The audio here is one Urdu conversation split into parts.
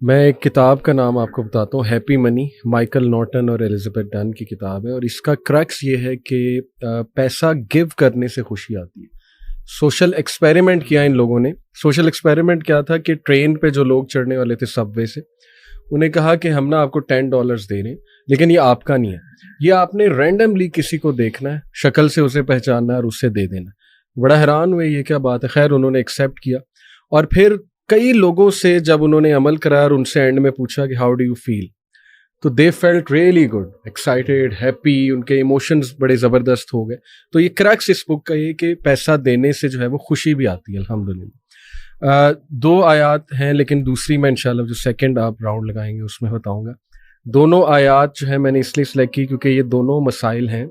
میں ایک کتاب کا نام آپ کو بتاتا ہوں، ہیپی منی، مائیکل نارٹن اور ایلزبتھ ڈن کی کتاب ہے، اور اس کا کرکس یہ ہے کہ پیسہ گیو کرنے سے خوشی آتی ہے۔ سوشل ایکسپیریمنٹ کیا ان لوگوں نے۔ سوشل ایکسپیریمنٹ کیا تھا کہ ٹرین پہ جو لوگ چڑھنے والے تھے سب وے سے، انہیں کہا کہ ہم نا آپ کو $10 دے رہے ہیں، لیکن یہ آپ کا نہیں ہے، یہ آپ نے رینڈملی کسی کو دیکھنا ہے، شکل سے اسے پہچاننا ہے اور اسے دے دینا۔ بڑا حیران ہوئے یہ کیا بات ہے۔ خیر انہوں نے ایکسیپٹ کیا، اور پھر کئی لوگوں سے جب انہوں نے عمل کرا اور ان سے اینڈ میں پوچھا کہ ہاؤ ڈو یو فیل، تو they felt really good, excited, happy, ان کے ایموشنز بڑے زبردست ہو گئے۔ تو یہ کریکس اس بک کا یہ کہ پیسہ دینے سے جو ہے وہ خوشی بھی آتی ہے الحمدللہ۔ 2 آیات ہیں، لیکن دوسری میں انشاءاللہ جو سیکنڈ آپ راؤنڈ لگائیں گے اس میں بتاؤں گا۔ دونوں آیات جو ہے میں نے اس لیے سلیکٹ کی کیونکہ یہ دونوں مسائل ہیں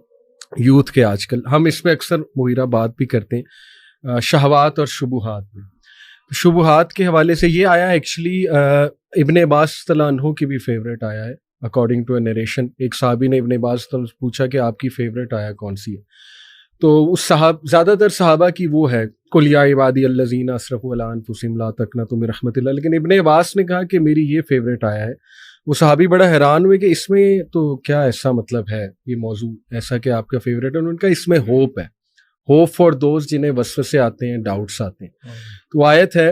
یوتھ کے آج کل، ہم اس پہ اکثر مغیرہ بات بھی کرتے ہیں، شہوات اور شبہات میں۔ شبہات کے حوالے سے یہ آیا ایکچولی ابن عباس رضی اللہ عنہ کی بھی فیوریٹ آیا ہے، اکارڈنگ ٹو اے نریشن۔ ایک صحابی نے ابن عباس سے پوچھا کہ آپ کی فیوریٹ آیا کون سی ہے، تو اس زیادہ تر صحابہ کی وہ ہے قل یا عبادی الذین اسرفوا علی انفسہم لا تقنطوا من رحمۃ اللہ، لیکن ابن عباس نے کہا کہ میری یہ فیوریٹ آیا ہے۔ وہ صحابی بڑا حیران ہوئے کہ اس میں تو کیا ایسا مطلب ہے، یہ موضوع ایسا کہ آپ کا فیوریٹ ہے؟ ان کا اس میں ہوپ ہے، ہوپ فار دوز جنہیں وسوسے آتے ہیں، ڈاؤٹس آتے ہیں۔ تو آیت ہے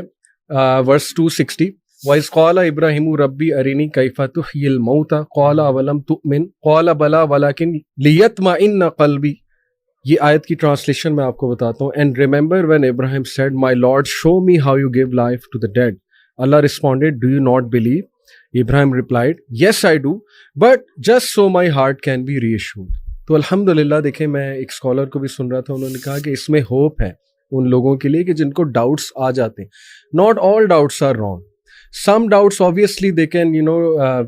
ورس 260، وَإِذْ قَالَ إِبْرَاهِيمُ رَبِّ أَرِنِي كَيْفَ تُحْيِي الْمَوْتَى قَالَ أَوَلَمْ تُؤْمِنْ قَالَ بَلَىٰ وَلَٰكِنْ لِيَطْمَئِنَّ قَلْبِي۔ یہ آیت کی ٹرانسلیشن میں آپ کو بتاتا ہوں۔ And remember when Abraham said, My Lord, show me how you give life to the dead. Allah responded, Do you not believe? Abraham replied, Yes, I do, but just so my heart can be reassured. تو الحمدللہ دیکھیں، میں ایک اسکالر کو بھی سن رہا تھا، انہوں نے کہا کہ اس میں ہوپ ہے ان لوگوں کے لیے کہ جن کو ڈاؤٹس آ جاتے ہیں۔ Not all doubts are wrong, some doubts obviously they can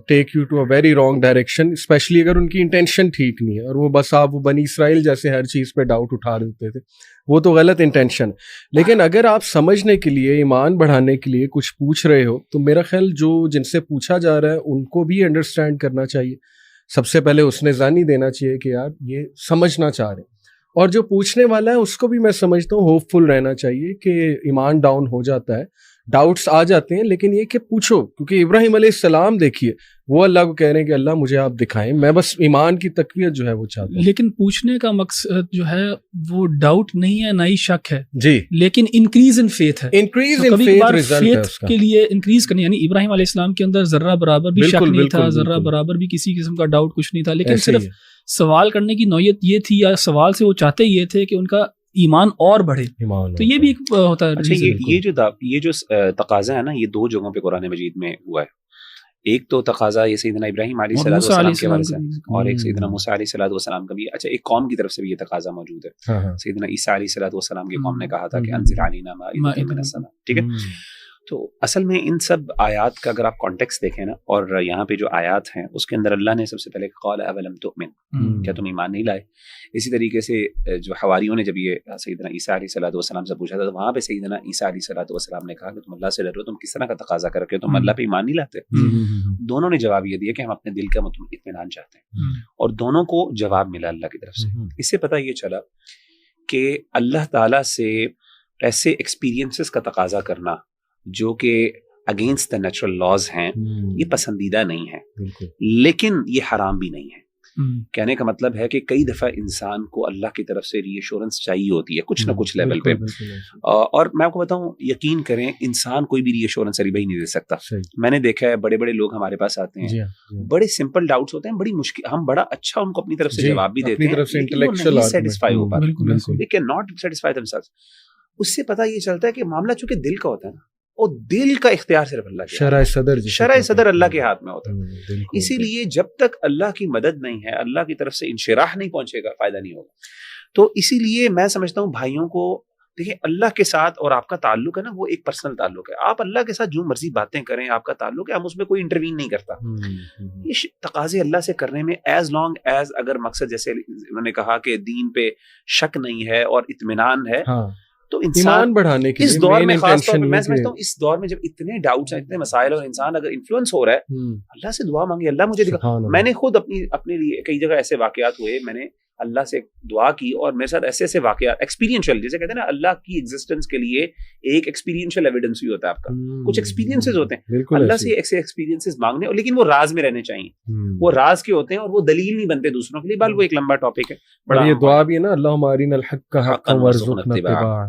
take you to a very wrong direction، especially اگر ان کی انٹینشن ٹھیک نہیں ہے، اور وہ بس آپ وہ بنی اسرائیل جیسے ہر چیز پہ ڈاؤٹ اٹھا دیتے تھے، وہ تو غلط انٹینشن۔ لیکن اگر آپ سمجھنے کے لیے، ایمان بڑھانے کے لیے کچھ پوچھ رہے ہو، تو میرا خیال جن سے پوچھا جا رہا ہے ان کو بھی انڈرسٹینڈ کرنا چاہیے۔ سب سے پہلے اس نے ضانی دینا چاہیے کہ یار یہ سمجھنا چاہ رہے ہیں، اور جو پوچھنے والا ہے اس کو بھی میں سمجھتا ہوں ہوپ فل رہنا چاہیے کہ ایمان ڈاؤن ہو جاتا ہے، ڈاؤٹس آ جاتے ہیں، لیکن یہ کہ پوچھو، کیونکہ ابراہیم علیہ السلام دیکھیے وہ اللہ کو کہہ رہے ہیں کہ اللہ مجھے آپ دکھائیں، میں بس ایمان کی تقویت جو ہے وہ چاہتا ہوں۔ لیکن پوچھنے کا مقصد جو ہے وہ ڈاؤٹ نہیں ہے، نہ ہی شک ہے جی، لیکن انکریز ان فیتھ ہے، انکریز ان فیتھ ریزلٹ ہے اس کا۔ کے لیے انکریز کرنی، یعنی ابراہیم علیہ السلام کے اندر ذرہ برابر بھی شک نہیں تھا، ذرہ برابر بھی کسی قسم کا ڈاؤٹ کچھ نہیں تھا، لیکن صرف سوال کرنے کی نوعیت یہ تھی، یا سوال سے وہ چاہتے یہ تھے کہ ان کا ایمان اور بڑھے۔ تو یہ بھی ایک ہوتا ہے۔ اچھا، یہ جو تقاضا ہے نا، یہ 2 جگہوں پہ قرآن مجید میں ہوا ہے۔ ایک تو تقاضا یہ سیدنا ابراہیم علیہ السلام کے بارے سے، اور ایک سیدنا موسیٰ علیہ السلام کا بھی۔ اچھا، ایک قوم کی طرف سے بھی یہ تقاضا موجود ہے۔ سیدنا عیسیٰ علیہ السلام کی قوم نے کہا تھا کہ انزل علینا مائدۃ من السماء، ٹھیک ہے۔ تو اصل میں ان سب آیات کا اگر آپ کانٹیکسٹ دیکھیں نا، اور یہاں پہ جو آیات ہیں اس کے اندر اللہ نے سب سے پہلے قال اولم تؤمن، کیا تم ایمان نہیں لائے؟ اسی طریقے سے جو حواریوں نے جب یہ سیدنا عیسیٰ علیہ السلام سے پوچھا تھا، تو وہاں پہ سیدنا عیسیٰ علیہ السلام نے کہا کہ تم اللہ سے ڈرو، تم کس طرح کا تقاضا کر کے تم اللہ پہ ایمان نہیں لاتے؟ دونوں نے جواب یہ دیا کہ ہم اپنے دل کا اطمینان چاہتے ہیں، اور دونوں کو جواب ملا اللہ کی طرف سے۔ اس سے پتہ یہ چلا کہ اللہ تعالیٰ سے ایسے ایکسپیرینسز کا تقاضا کرنا جو کہ اگینسٹ دا نیچرل لاز ہیں، یہ پسندیدہ نہیں ہے، لیکن یہ حرام بھی نہیں ہے۔ کہنے کا مطلب ہے کہ کئی دفعہ انسان کو اللہ کی طرف سے ری ایشورنس چاہیے ہوتی ہے کچھ نہ کچھ لیول پہ، اور میں آپ کو بتاؤں، یقین کریں، انسان کوئی بھی ری ایشورنس علی بھائی نہیں دے سکتا۔ میں نے دیکھا ہے بڑے بڑے لوگ ہمارے پاس آتے ہیں، بڑے سمپل ڈاؤٹس ہوتے ہیں، بڑی مشکل، ہم بڑا اچھا ان کو اپنی طرف سے جواب بھی دیتے ہیں، سیٹسفائی ہو پاتے، they cannot satisfy themselves۔ اس سے پتہ یہ چلتا ہے کہ معاملہ چونکہ دل کا ہوتا ہے نا، اور دل کا اختیار صرف اللہ کے، شرع صدر اللہ کے ہاتھ میں ہوتا ہے۔ اسی لیے جب تک اللہ کی مدد نہیں ہے، اللہ کی طرف سے انشراح نہیں پہنچے گا، فائدہ نہیں ہوگا۔ تو اسی لیے میں سمجھتا ہوں بھائیوں کو، دیکھیں اللہ کے ساتھ اور آپ کا تعلق ہے نا، وہ ایک پرسنل تعلق ہے۔ آپ اللہ کے ساتھ جو مرضی باتیں کریں، آپ کا تعلق ہے، ہم اس میں کوئی انٹروین نہیں کرتا۔ یہ تقاضے اللہ سے کرنے میں ایز لانگ ایز اگر مقصد جیسے انہوں نے کہا کہ دین پہ شک نہیں ہے اور اطمینان ہے، تو انسان بڑھانے کے اس دور میں، خاص طور پہ میں سمجھتا ہوں اس دور میں جب اتنے ڈاؤٹس ہیں، اتنے مسائل، اور انسان اگر انفلوئنس ہو رہا ہے، اللہ سے دعا مانگے، اللہ مجھے دکھا۔ میں نے خود اپنے لیے کئی جگہ ایسے واقعات ہوئے، میں نے اللہ سے دعا کی اور میرے ساتھ ایسے ایسے واقعات ایکسپیرینشیل, جیسے کہتے ہیں نا اللہ کی ایگزسٹنس کے لیے ایک ایکسپیرینشیل ایویڈنس بھی ہوتا ہے آپ کا, کچھ ایکسپیرینسز ہوتے ہیں اللہ سے ایسے ایکسپیرینسز مانگنے, لیکن وہ راز میں رہنے چاہیے, وہ راز کے ہوتے ہیں اور وہ دلیل نہیں بنتے دوسروں کے لیے, بل وہ ایک لمبا ٹاپک ہے. بڑا یہ دعا بھی ہے نا, اللہم ارنا الحق حقا وارزقنا اتباعہ.